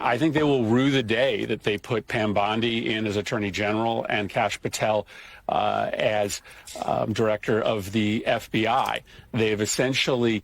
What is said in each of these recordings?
I think they will rue the day that they put Pam Bondi in as Attorney General and Kash Patel as director of the FBI. They've essentially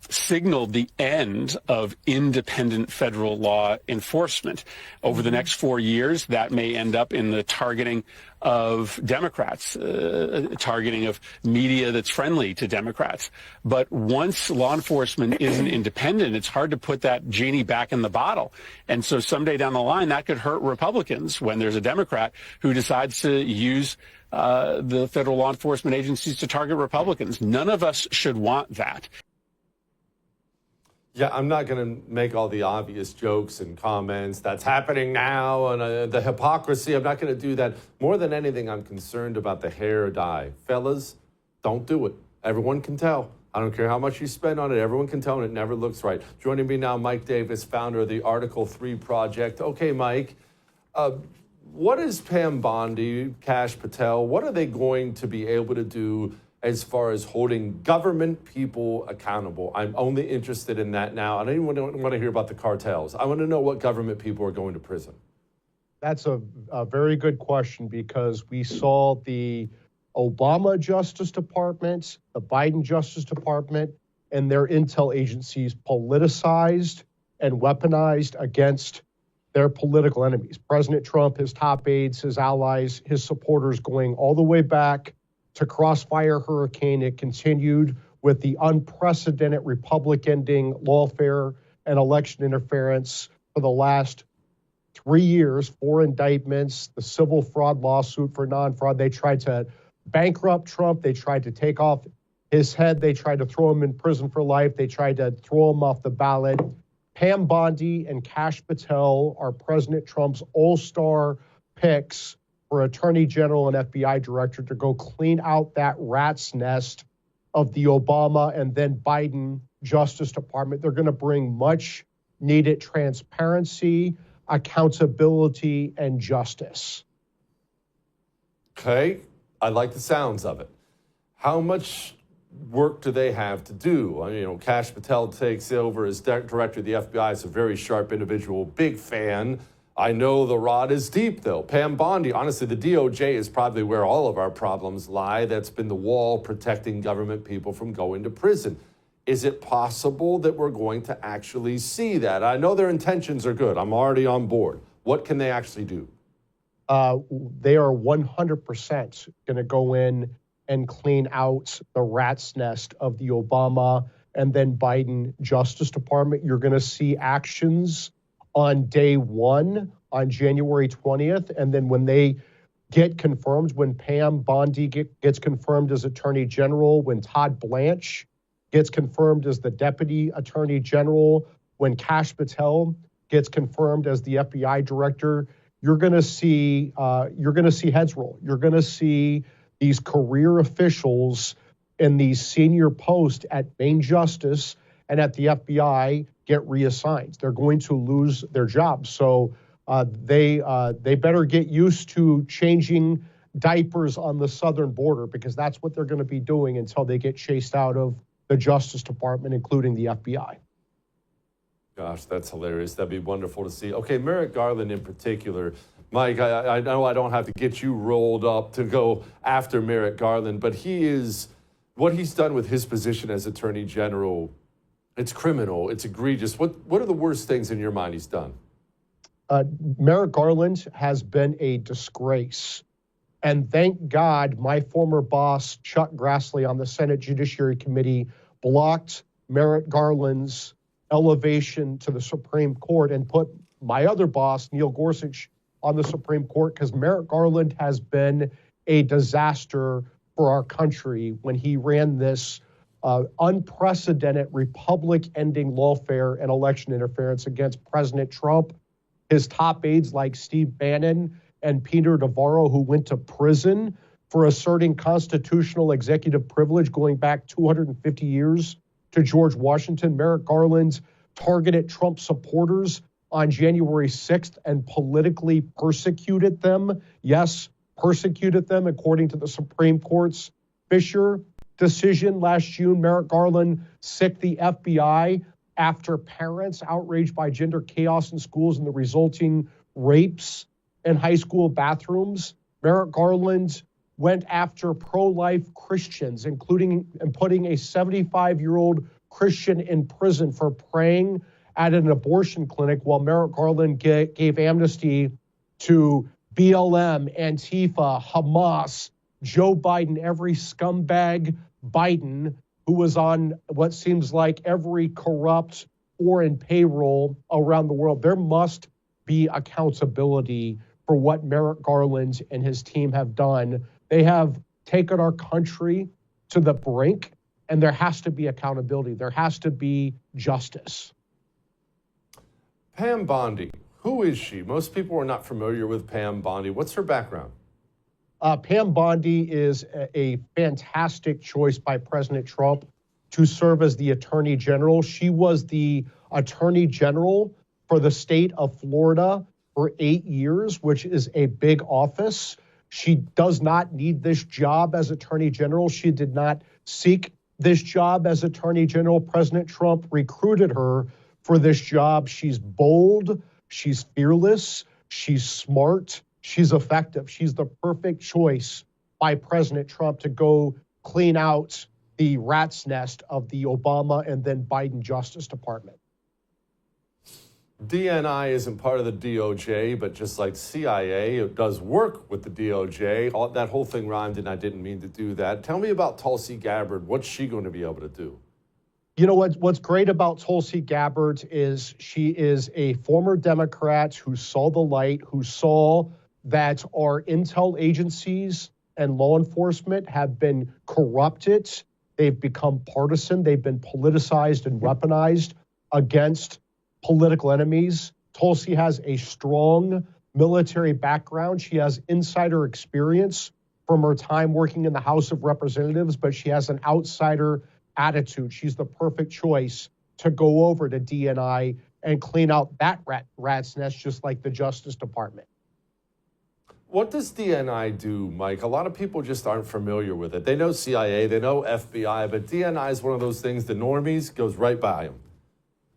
signaled the end of independent federal law enforcement. Over the next 4 years, that may end up in the targeting of Democrats, targeting of media that's friendly to Democrats. But once law enforcement isn't independent, it's hard to put that genie back in the bottle. And so someday down the line, that could hurt Republicans when there's a Democrat who decides to use the federal law enforcement agencies to target Republicans. None of us should want that. Yeah, I'm not going to make all the obvious jokes and comments. That's happening now, and the hypocrisy. I'm not going to do that. More than anything, I'm concerned about the hair dye. Fellas, don't do it. Everyone can tell. I don't care how much you spend on it. Everyone can tell, and it never looks right. Joining me now, Mike Davis, founder of the Article 3 Project. Okay, Mike, what is Pam Bondi, Kash Patel, what are they going to be able to do as far as holding government people accountable? I'm only interested in that now. I don't even want to hear about the cartels. I want to know what government people are going to prison. That's a very good question, because we saw the Obama Justice Department, the Biden Justice Department, and their intel agencies politicized and weaponized against their political enemies. President Trump, his top aides, his allies, his supporters, going all the way back to Crossfire Hurricane. It continued with the unprecedented Republic-ending lawfare and election interference for the last 3 years, 4 indictments, the civil fraud lawsuit for non-fraud. They tried to bankrupt Trump. They tried to take off his head. They tried to throw him in prison for life. They tried to throw him off the ballot. Pam Bondi and Kash Patel are President Trump's all-star picks for Attorney General and FBI Director to go clean out that rat's nest of the Obama and then Biden Justice Department. They're going to bring much needed transparency, accountability, and justice. Okay, I like the sounds of it. How much work do they have to do? I mean, Kash Patel takes over as director of the FBI. Is a very sharp individual, big fan. I know the rod is deep, though. Pam Bondi, honestly, the DOJ is probably where all of our problems lie. That's been the wall protecting government people from going to prison. Is it possible that we're going to actually see that? I know their intentions are good. I'm already on board. What can they actually do? They are 100% going to go in and clean out the rat's nest of the Obama and then Biden Justice Department. You're going to see actions on day one, on January 20th. And then when they get confirmed, when Pam Bondi gets confirmed as Attorney General, when Todd Blanche gets confirmed as the Deputy Attorney General, when Kash Patel gets confirmed as the FBI Director, you're going to see heads roll. You're going to see these career officials in these senior posts at Main Justice and at the FBI get reassigned. They're going to lose their jobs. So they better get used to changing diapers on the southern border, because that's what they're going to be doing until they get chased out of the Justice Department, including the FBI. Gosh, that's hilarious. That'd be wonderful to see. Okay, Merrick Garland in particular. Mike, I know I don't have to get you rolled up to go after Merrick Garland, but what he's done with his position as Attorney General, it's criminal, it's egregious. What are the worst things in your mind he's done? Merrick Garland has been a disgrace. And thank God my former boss, Chuck Grassley, on the Senate Judiciary Committee blocked Merrick Garland's elevation to the Supreme Court and put my other boss, Neil Gorsuch, on the Supreme Court, because Merrick Garland has been a disaster for our country when he ran this unprecedented Republic-ending lawfare and election interference against President Trump. His top aides like Steve Bannon and Peter Navarro, who went to prison for asserting constitutional executive privilege going back 250 years to George Washington. Merrick Garland targeted Trump supporters on January 6th and politically persecuted them. Yes, persecuted them according to the Supreme Court's Fisher decision last June. Merrick Garland sicked the FBI after parents outraged by gender chaos in schools and the resulting rapes in high school bathrooms. Merrick Garland went after pro-life Christians, including and putting a 75-year-old Christian in prison for praying at an abortion clinic, while Merrick Garland gave amnesty to BLM, Antifa, Hamas, Joe Biden, every scumbag Biden who was on what seems like every corrupt foreign payroll around the world. There must be accountability for what Merrick Garland and his team have done. They have taken our country to the brink, and there has to be accountability. There has to be justice. Pam Bondi, who is she? Most people are not familiar with Pam Bondi. What's her background? Pam Bondi is a fantastic choice by President Trump to serve as the Attorney General. She was the Attorney General for the state of Florida for 8 years, which is a big office. She does not need this job as Attorney General. She did not seek this job as Attorney General. President Trump recruited her for this job. She's bold, she's fearless, she's smart, she's effective. She's the perfect choice by President Trump to go clean out the rat's nest of the Obama and then Biden Justice Department. DNI isn't part of the DOJ, but just like CIA, it does work with the DOJ. That whole thing rhymed, and I didn't mean to do that. Tell me about Tulsi Gabbard. What's she going to be able to do? You know what's great about Tulsi Gabbard is she is a former Democrat who saw the light, who saw that our intel agencies and law enforcement have been corrupted. They've become partisan. They've been politicized and weaponized against political enemies. Tulsi has a strong military background. She has insider experience from her time working in the House of Representatives, but she has an outsider attitude. She's the perfect choice to go over to DNI and clean out that rat's nest, just like the Justice Department. What does DNI do, Mike? A lot of people just aren't familiar with it. They know CIA, they know FBI, but DNI is one of those things, the normies goes right by them.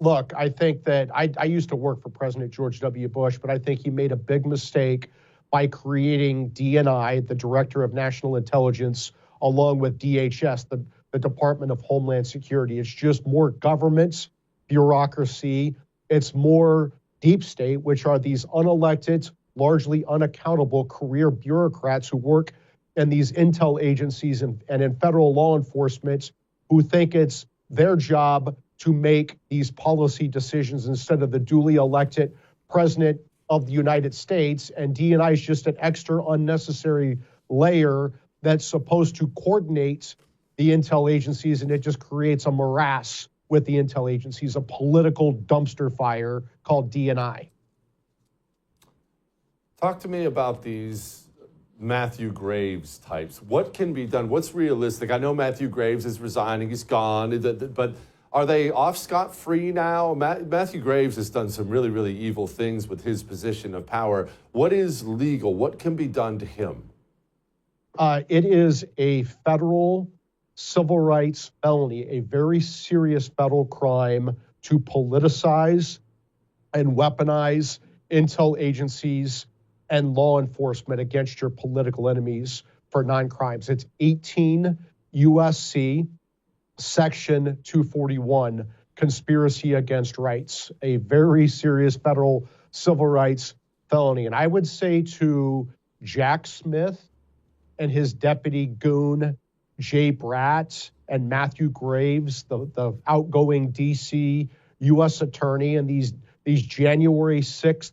Look, I think that I used to work for President George W. Bush, but I think he made a big mistake by creating DNI, the Director of National Intelligence, along with DHS, the Department of Homeland Security. It's just more government bureaucracy. It's more deep state, which are these unelected, largely unaccountable career bureaucrats who work in these intel agencies and in federal law enforcement who think it's their job to make these policy decisions instead of the duly elected president of the United States. And DNI is just an extra unnecessary layer that's supposed to coordinate the intel agencies, and it just creates a morass with the intel agencies, a political dumpster fire called DNI. Talk to me about these Matthew Graves types. What can be done? What's realistic? I know Matthew Graves is resigning, he's gone, but are they off scot-free now? Matthew Graves has done some really, really evil things with his position of power. What is legal? What can be done to him? It is a federal civil rights felony, a very serious federal crime to politicize and weaponize intel agencies and law enforcement against your political enemies for non-crimes. It's 18 U.S.C. Section 241, conspiracy against rights, a very serious federal civil rights felony. And I would say to Jack Smith and his deputy goon, Jay Bratt, and Matthew Graves, the outgoing D.C. U.S. attorney, and these January 6th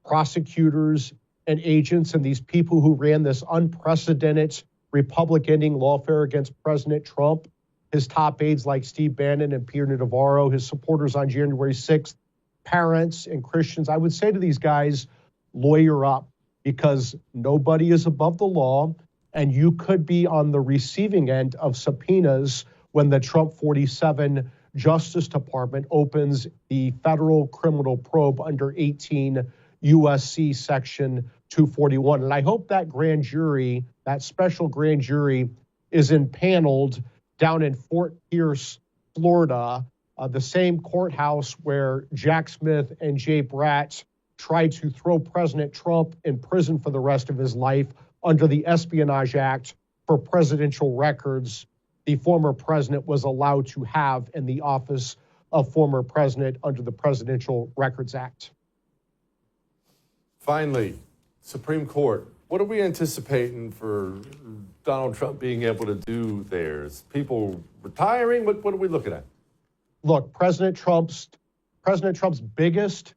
prosecutors and agents and these people who ran this unprecedented Republic-ending lawfare against President Trump, his top aides like Steve Bannon and Peter Navarro, his supporters on January 6th, parents and Christians. I would say to these guys, lawyer up, because nobody is above the law, and you could be on the receiving end of subpoenas when the Trump 47 Justice Department opens the federal criminal probe under 18 U.S.C. Section 241. And I hope that grand jury, that special grand jury, is impaneled down in Fort Pierce, Florida, the same courthouse where Jack Smith and Jay Bratz tried to throw President Trump in prison for the rest of his life under the Espionage Act for presidential records the former president was allowed to have in the office of former president under the Presidential Records Act. Finally, Supreme Court. What are we anticipating for Donald Trump being able to do there? Is people retiring? What are we looking at? Look, President Trump's biggest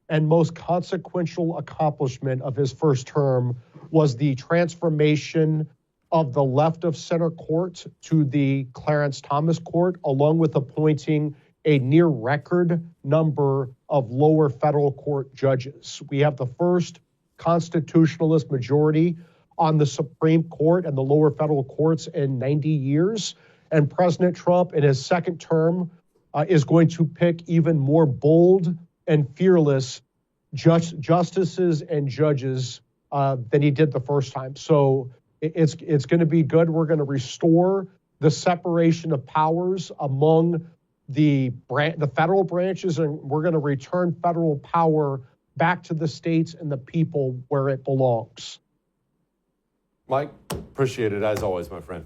and most consequential accomplishment of his first term was the transformation of the left of center court to the Clarence Thomas court, along with appointing a near record number of lower federal court judges. We have the first constitutionalist majority on the Supreme Court and the lower federal courts in 90 years. And President Trump, in his second term, is going to pick even more bold and fearless justices and judges than he did the first time. So it's going to be good. We're going to restore the separation of powers among the federal branches, and we're going to return federal power back to the states and the people where it belongs. Mike, appreciate it as always, my friend.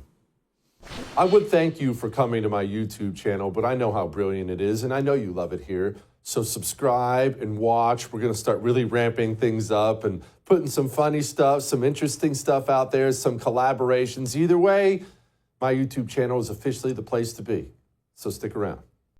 I would thank you for coming to my YouTube channel, but I know how brilliant it is, and I know you love it here. So subscribe and watch. We're going to start really ramping things up and putting some funny stuff, some interesting stuff out there, some collaborations. Either way, my YouTube channel is officially the place to be. So stick around.